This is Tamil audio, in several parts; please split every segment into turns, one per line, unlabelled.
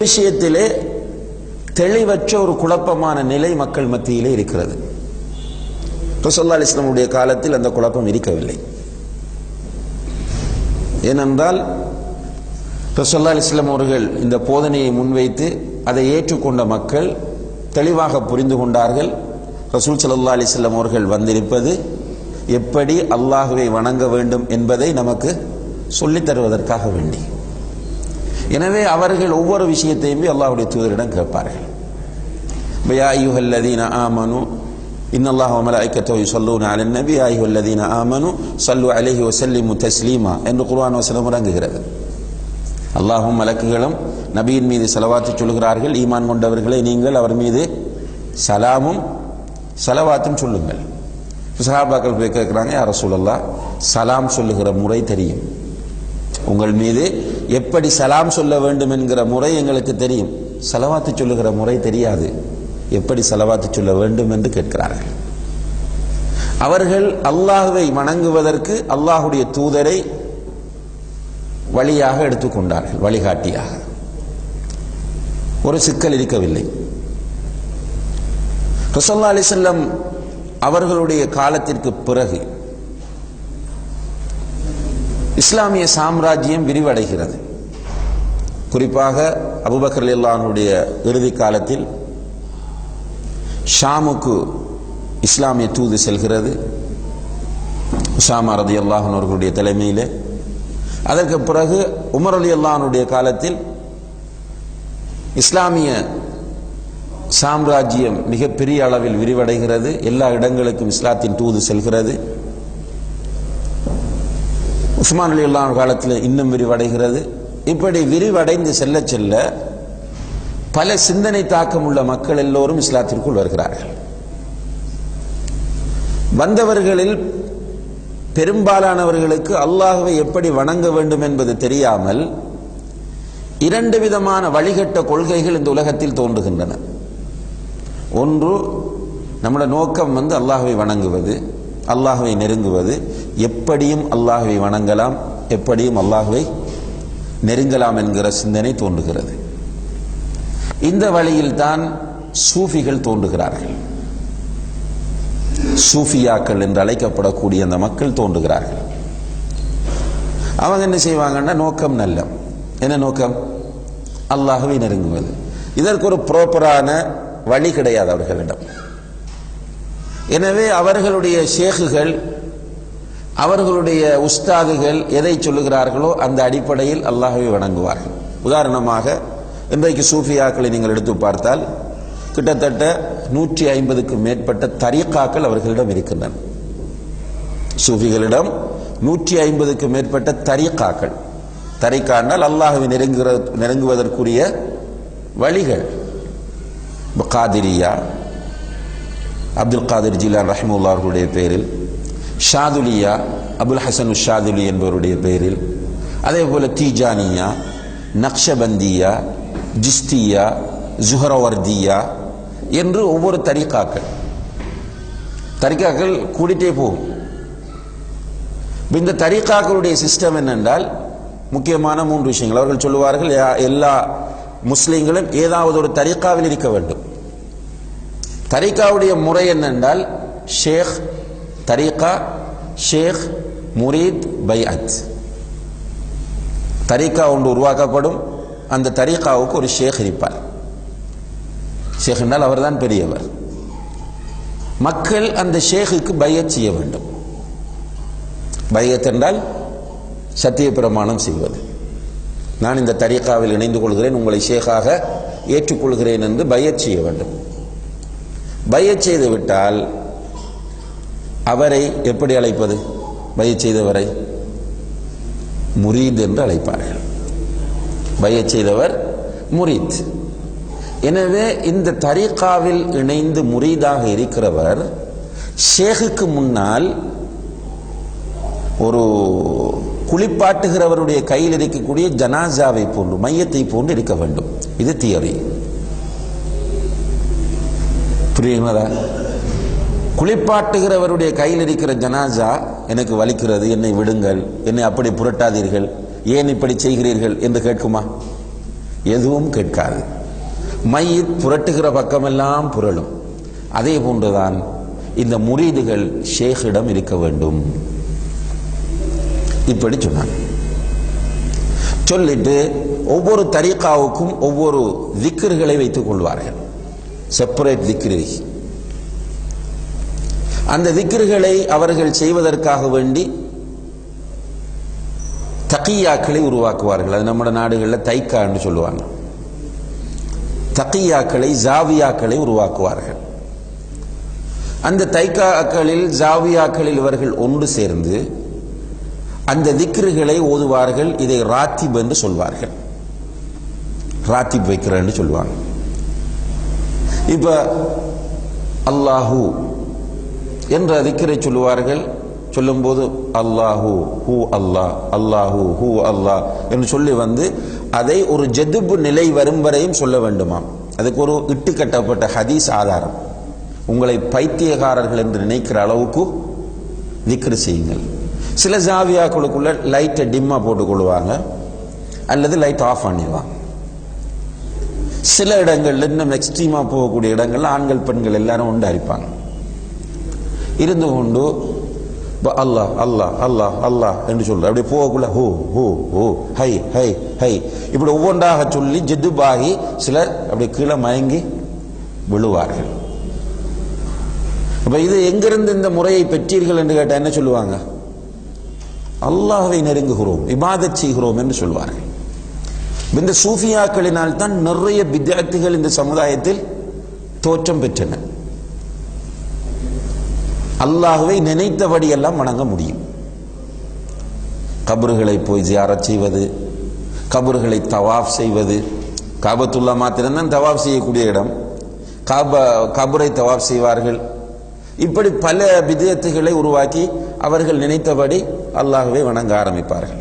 விஷயத்திலே தெளிவற்ற ஒரு குழப்பமான நிலை மக்கள் மத்தியிலே இருக்கிறது. ரசூலுல்லாஹி அலைஹி வஸல்லம் காலத்தில் அந்த குழப்பம் இருக்கவில்லை. ஏனென்றால் ரசூலுல்லாஹி அலைஹி வஸல்லம் அவர்கள் இந்த போதனையை முன்வைத்து அதை ஏற்றுக்கொண்ட மக்கள் தெளிவாக புரிந்து கொண்டார்கள். ரசூல் ஸல்லல்லாஹு அலைஹி வஸல்லம் அவர்கள் வந்திருப்பது எப்படி அல்லாஹ்வை வணங்க வேண்டும் என்பதை நமக்கு சொல்லித் தருவதற்காக வேண்டி. எனவே அவர்கள் ஒவ்வொரு விஷயத்தையும் அல்லாஹ்வுடைய தூதரிடம் கேட்பார்கள். யா அய்யுஹல்லதீன ஆமனு இன்னல்லாஹ வ மலாயிகத்தஹு யுஸல்லூன அலன் நபி யா அய்யுஹல்லதீன ஆமனு ஸல்லு அலைஹி வ ஸல்லிமு தஸ்லீமா என்று குர்ஆன் வசனம் இறங்குகிறது. அல்லாஹ்வும் மலக்குகளும் நபியின் மீது ஸலவாத்து சொல்கிறார்கள். ஈமான் கொண்டவர்களை நீங்கள் அவர் மீது சலாமும் ஸலவாத்தும் சொல்லுங்கள். சஹாபாக்கள் போய் கேட்குறாங்க, யா ரசூலல்லாஹ் சலாம் சொல்லுகிற முறை தெரியும், உங்கள் மீது எப்படி சலாம் சொல்ல வேண்டும் என்கிற முறை எங்களுக்கு தெரியும், ஸலவாத்து சொல்லுகிற முறை தெரியாது, எப்படி ஸலவாத்து சொல்ல வேண்டும் என்று கேட்கிறார்கள். அவர்கள் அல்லாஹ்வை வணங்குவதற்கு அல்லாஹ்வுடைய தூதரை வழியாக எடுத்துக்கொண்டார்கள், வழிகாட்டியாக. ஒரு சிக்கல் இருக்கவில்லை. ரசூலுல்லாஹி அலைஹி வஸல்லம் அவர்களுடைய காலத்திற்கு பிறகு இஸ்லாமிய சாம்ராஜ்யம் விரிவடைகிறது. குறிப்பாக அபூபக்கர் ரலியல்லாஹு அன்ஹுடைய இறுதி காலத்தில் ஷாமுக்கு இஸ்லாமிய தூது செல்கிறது, உஸாமா ரலியல்லாஹு அன்ஹு அவர்களுடைய தலைமையில். அதற்கு பிறகு உமர் ரலியல்லாஹு அன்ஹுடைய காலத்தில் இஸ்லாமிய சாம்ராஜ்யம் மிகப்பெரிய அளவில் விரிவடைகிறது. எல்லா இடங்களுக்கும் இஸ்லாத்தின் தூது செல்கிறது. உஸ்மான் ரலியல்லாஹு அன்ஹு காலத்தில் இன்னும் விரிவடைகிறது. இப்படி விரிவடைந்து செல்ல செல்ல பல சிந்தனை தாக்கம் உள்ள மக்கள் எல்லோரும் இஸ்லாத்திற்குள் வருகிறார்கள். வந்தவர்களில் பெரும்பாலானவர்களுக்கு அல்லாஹ்வை எப்படி வணங்க வேண்டும் என்பது தெரியாமல் இரண்டு விதமான வழிகட்ட கொள்கைகள் இந்த உலகத்தில் தோன்றுகின்றன. ஒன்று, நம்முடைய நோக்கம் அல்லாஹ்வை வணங்குவது, அல்லாஹ்வை நெருங்குவது, எப்படியும் அல்லாஹ்வை வணங்கலாம், எப்படியும் அல்லாஹ்வை நெருங்கலாம் என்கிற சிந்தனை தோன்றுகிறது. இந்த வழியில் தான் சூஃபிகள் தோன்றுகிறார்கள். சூஃபியாக்கள் என்று அழைக்கப்படக்கூடிய அந்த மக்கள் தோன்றுகிறார்கள். அவங்க என்ன செய்வாங்கன்னா, நோக்கம் நல்ல, என்ன நோக்கம்? அல்லாஹ்வை நெருங்குவது. இதற்கு ஒரு ப்ராப்பரான வழி கிடையாது அவர்களிடம். எனவே அவர்களுடைய ஷேக்குகள், அவர்களுடைய உஸ்தாதுகள் எதை சொல்லுகிறார்களோ அந்த அடிப்படையில் அல்லாஹ்வை வணங்குவார்கள். உதாரணமாக இன்றைக்கு சூஃபியாக்களை நீங்கள் எடுத்து பார்த்தால் கிட்டத்தட்ட 150க்கும் மேற்பட்ட தரீக்காக்கள் அவர்களிடம் இருக்கின்றன. சூஃபிகளிடம் 150க்கும் மேற்பட்ட தரீக்காக்கள். தரீக்கானால் அல்லாஹ்வை நெருங்குவதற்குரிய வழிகள். காதிரியா, அப்துல் காதிர் ஜிலான் ரஹ்மத்துல்லாஹி அவர்களுடைய பெயரில், ஷாதுலியா, அபுல் ஹசன் ஷாதுலி என்பவருடைய பெயரில், அதே போல தீஜானியா, நக்ஷபந்தியா, ஜிஸ்தியா, ஜுஹரவர்தியா என்று ஒவ்வொரு தரீக்காக்கள் கூடிட்டே போகும். இந்த தரீக்காக்களுடைய சிஸ்டம் என்னென்றால் முக்கியமான 3 விஷயங்கள். அவர்கள் சொல்லுவார்கள், எல்லா முஸ்லிம்களும் ஏதாவது ஒரு தரீக்காவில் இருக்க வேண்டும். தரீக்காவுடைய முறை என்னென்றால் ஷேக், தரீக்கா, ஷேக், முரீத், பைஅத். தரீக்கா ஒன்று உருவாக்கப்படும். அந்த தரீக்காவுக்கு ஒரு ஷேக் இருப்பார். ஷேக் என்றால் அவர் தான் பெரியவர். மக்கள் அந்த ஷேக்குக்கு பையத் செய்ய வேண்டும். பையத் என்றால் சத்திய பிரமாணம் செய்வது. நான் இந்த தரீக்காவில் இணைந்து கொள்கிறேன், உங்களை ஷேக்காக ஏற்றுக்கொள்கிறேன் என்று பையத் செய்ய வேண்டும். பையத் செய்து விட்டால் அவரை எப்படி அழைப்பது? பையத் செய்தவரை முரீத் என்று அழைப்பார்கள். பையத் செய்தவர் முரீத். எனவே இந்த தரீக்காவில் இணைந்து முரீதாக இருக்கிறவர் ஷேக்குக்கு முன்னால் ஒரு குளிப்பாட்டுகிறவருடைய கையில் இருக்கக்கூடிய ஜனாசாவை போன்று, மையத்தை போன்று இருக்க வேண்டும். இது தியரி. புரியுங்களா? குளிப்பாட்டுகிறவருடைய கையில் இருக்கிற ஜனாசா, எனக்கு வலிக்கிறது, என்னை விடுங்கள், என்னை அப்படி புரட்டாதீர்கள், ஏன் இப்படி செய்கிறீர்கள் என்று கேட்குமா? எதுவும் கேட்காது. மையத் புரட்டுகிற பக்கமெல்லாம் புரளும். அதே போன்றுதான் இந்த முரீதுகள் ஷேக்கிடம் இருக்க வேண்டும். இப்படி சொன்னாங்க. சொல்லிட்டு ஒவ்வொரு தரீகாவுக்கும் ஒவ்வொரு திக்ர்களை வைத்துக் கொள்வார்கள், செப்பரேட் திக்ரு. அந்த திக்ர்களை அவர்கள் செய்வதற்காக வேண்டி தகியாக்களை உருவாக்குவார்கள். அது நம்ம நாடுகளில் தைக்கா என்று சொல்லுவாங்க. தகியாக்களை, ஜாவியாக்களை உருவாக்குவார்கள். அந்த தைக்காக்களில், ஜாவியாக்களில் இவர்கள் ஒன்று சேர்ந்து அந்த திக்ருகளை ஓதுவார்கள். இதை ராத்திப் என்று சொல்வார்கள். ராத்திப் வைக்கிறேன்னு சொல்லுவாங்க. இப்ப அல்லாஹு என்ற திக்ரை சொல்லுவார்கள். சொல்லும்போது அல்லாஹு ஹூ அல்லாஹ், அல்லாஹு ஹூ அல்லாஹ் என்று சொல்லி வந்து அதை ஒரு ஜதுபு நிலை வரும் வரையும் சொல்ல வேண்டுமாம். அதுக்கு ஒரு இட்டு கட்டப்பட்ட ஹதீஸ் ஆதாரம். உங்களை பைத்தியகாரர்கள் என்று நினைக்கிற அளவுக்கு திக்ரு செய்யுங்கள். சில ஜாவியாக்களுக்குள்ள லைட்டை டிம்மா போட்டுக் கொள்வாங்க அல்லது லைட் ஆஃப் பண்ணிடுவாங்க. சில இடங்கள்ல இன்னும் எக்ஸ்ட்ரீமா போகக்கூடிய இடங்கள்ல ஆண்கள் பெண்கள் எல்லாரும் உண்டாயிருப்பாங்க. இருந்து கொண்டு அல்லாஹ் அல்லாஹ் அல்லாஹ் அல்லாஹ் என்று சொல்ற அப்படி போகக்குள்ள who who who high high high இப்படி ஒவ்வொன்றாக சொல்லி ஜித்துபாகி சிலர் அப்படி கீழே மயங்கி விழுவார்கள். அப்ப இது எங்கிருந்து இந்த முறையை பெற்றீர்கள் என்று கேட்டா என்ன சொல்லுவாங்க? அல்லாஹ்வை நெருங்குகிறோம், இபாதத் செய்கிறோம் என்று சொல்வார்கள். இந்த சூஃபியாக்களினால் தான் நிறைய பித்அத்துகள் இந்த சமுதாயத்தில் தோற்றம் பெற்றன. அல்லாஹ்வை நினைத்தபடி எல்லாம் வணங்க முடியும். கபறுகளை போய் ஜியாரத் செய்வது, கபறுகளை தவாஃப் செய்வது. காபத்துல்லா மாத்திரம்தான் தவாஃப் செய்யக்கூடிய இடம். கபரை தவாஃப் செய்வார்கள். இப்படி பல பித்அத்துகளை உருவாக்கி அவர்கள் நினைத்தபடி அல்லாஹ்வை வணங்க ஆரம்பிப்பார்கள்.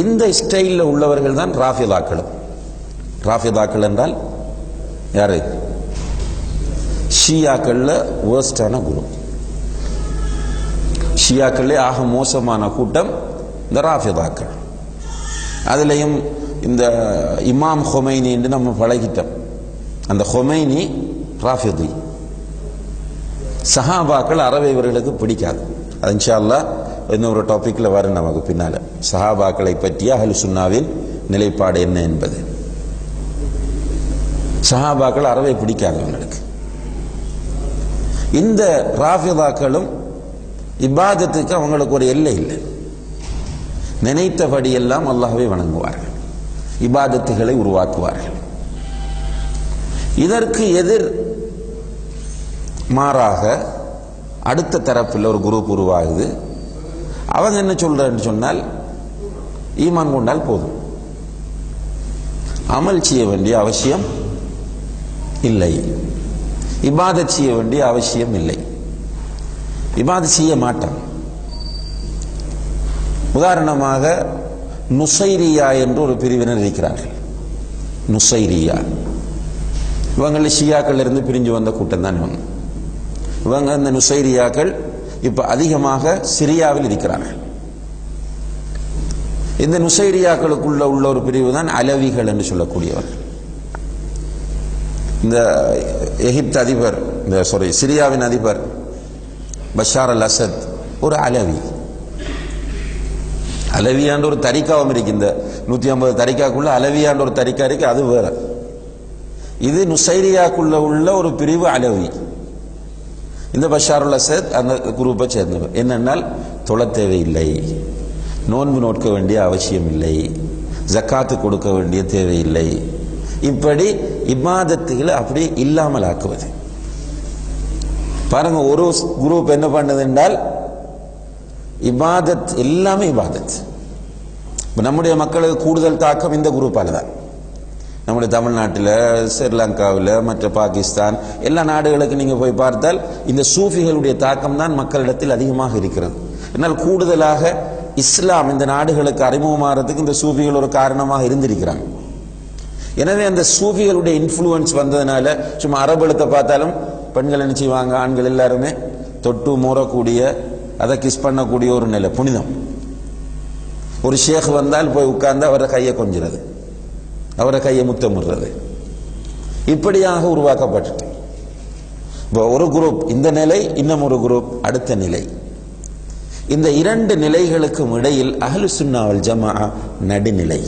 இந்த ஸ்டைலில் உள்ளவர்கள் தான் ராஃபிதாக்கள். ராஃபிதாக்கள் என்றால் யாரு? ஷியாக்கள்ல வேர்ஸ்டான குரு. ஷியாக்களே ஆக மோசமான கூட்டம் இந்த ராஃபிதாக்கள். அதுலேயும் இந்த இமாம் ஹொமைனி என்று நம்ம பழகிட்டோம். அந்த ஹொமைனி ராஃபிதி. சஹாபாக்கள் அறவே இவர்களுக்கு பிடிக்காது. அது இன்ஷா அல்லாஹ் இன்னொரு டாபிக்ல வரும் நமக்கு பின்னால. சஹாபாக்களை பற்றிய அஹ்லு சுன்னாவின் நிலைப்பாடு என்ன என்பது. சஹாபாக்கள் அறவே பிடிக்காது இவங்களுக்கு. இந்த ராஃபிதாக்களும் இபாதத்துக்கு அவங்களுக்கு ஒரு எல்லை இல்லை. நினைத்தபடி எல்லாம் அல்லாஹ்வை வணங்குவார்கள், இபாதத்துகளை உருவாக்குவார்கள். இதற்கு எதிர் மாறாக அடுத்த தரப்பில் ஒரு குரூப் உருவாகுது. அவங்க என்ன சொல்றன்னு சொன்னால், ஈமான் கொண்டால் போதும், அமல் செய்ய வேண்டிய அவசியம் இல்லை, இபாதத் செய்ய வேண்டிய அவசியம் இல்லை, இபாதத் செய்ய மாட்டான். உதாரணமாக நுசைரியா என்று ஒரு பிரிவினர் இருக்கிறார்கள். நுசைரியா இவங்கள ஷியாக்கள் இருந்து பிரிஞ்சு வந்த கூட்டம் தான் இவங்க. இவங்க இந்த நுசைரியாக்கள் இப்ப அதிகமாக சிரியாவில் இருக்கிறார்கள். இந்த நுசைரியாக்களுக்குள்ள உள்ள ஒரு பிரிவு தான் அலவிகள் என்று சொல்லக்கூடியவர்கள். இந்த எகிப்து அதிபர், இந்த சிரியாவின் அதிபர் பஷார் அல் அசத் ஒரு அலவி. அலவியான்ற ஒரு தரிக்காவும் இருக்கு. இந்த 150 தரிக்காக்குள்ள அலவியான்ற ஒரு தரிக்கா இருக்கு, அது வேற. இது நுசைரியாக்குள்ள உள்ள ஒரு பிரிவு அலவி. இந்த பஷார் அல் அசத் அந்த குரூப்பை சேர்ந்தவர். என்னென்னால் தொழ தேவையில்லை, நோன்பு நோட்க வேண்டிய அவசியம் இல்லை, ஜக்காத்து கொடுக்க வேண்டிய தேவையில்லை, இப்படி இபாதத்துகளை அப்படி இல்லாமல் ஆக்குவது. பாருங்க, ஒரு குரூப் என்ன பண்ணது என்றால் இபாதத் எல்லாமே இபாதத். நம்முடைய மக்களுக்கு கூடுதல் தாக்கம் இந்த குரூப்பால தான். நம்முடைய தமிழ்நாட்டில், ஸ்ரீலங்காவில், மற்ற பாகிஸ்தான் எல்லா நாடுகளுக்கு நீங்க போய் பார்த்தால் இந்த சூஃபிகளுடைய தாக்கம் தான் மக்களிடத்தில் அதிகமாக இருக்கிறது. என்னால் கூடுதலாக இஸ்லாம் இந்த நாடுகளுக்கு அறிமுகமாகிறதுக்கு இந்த சூஃபிகள் ஒரு காரணமாக இருந்திருக்கிறாங்க. எனவே அந்த சூஃபிகளுடைய இன்ஃப்ளூயன்ஸ் வந்ததுனால சும்மா அரபுலத்தை பார்த்தாலும் பெண்கள் என்ன செய்வாங்க, ஆண்கள் எல்லாருமே தொட்டு மூறக்கூடிய, அதை கிஸ் பண்ணக்கூடிய ஒரு நிலை, புனிதம். ஒரு ஷேக் வந்தால் போய் உட்கார்ந்து அவரை கையை கொஞ்சிறது, அவரை கையை முத்தமிடுறது, இப்படியாக உருவாக்கப்பட்டு இப்போ ஒரு குரூப் இந்த நிலை, இன்னும் ஒரு குரூப் அடுத்த நிலை. இந்த இரண்டு நிலைகளுக்கும் இடையில் அஹ்லு சுன்னா வல் ஜமாஅ நடுநிலை.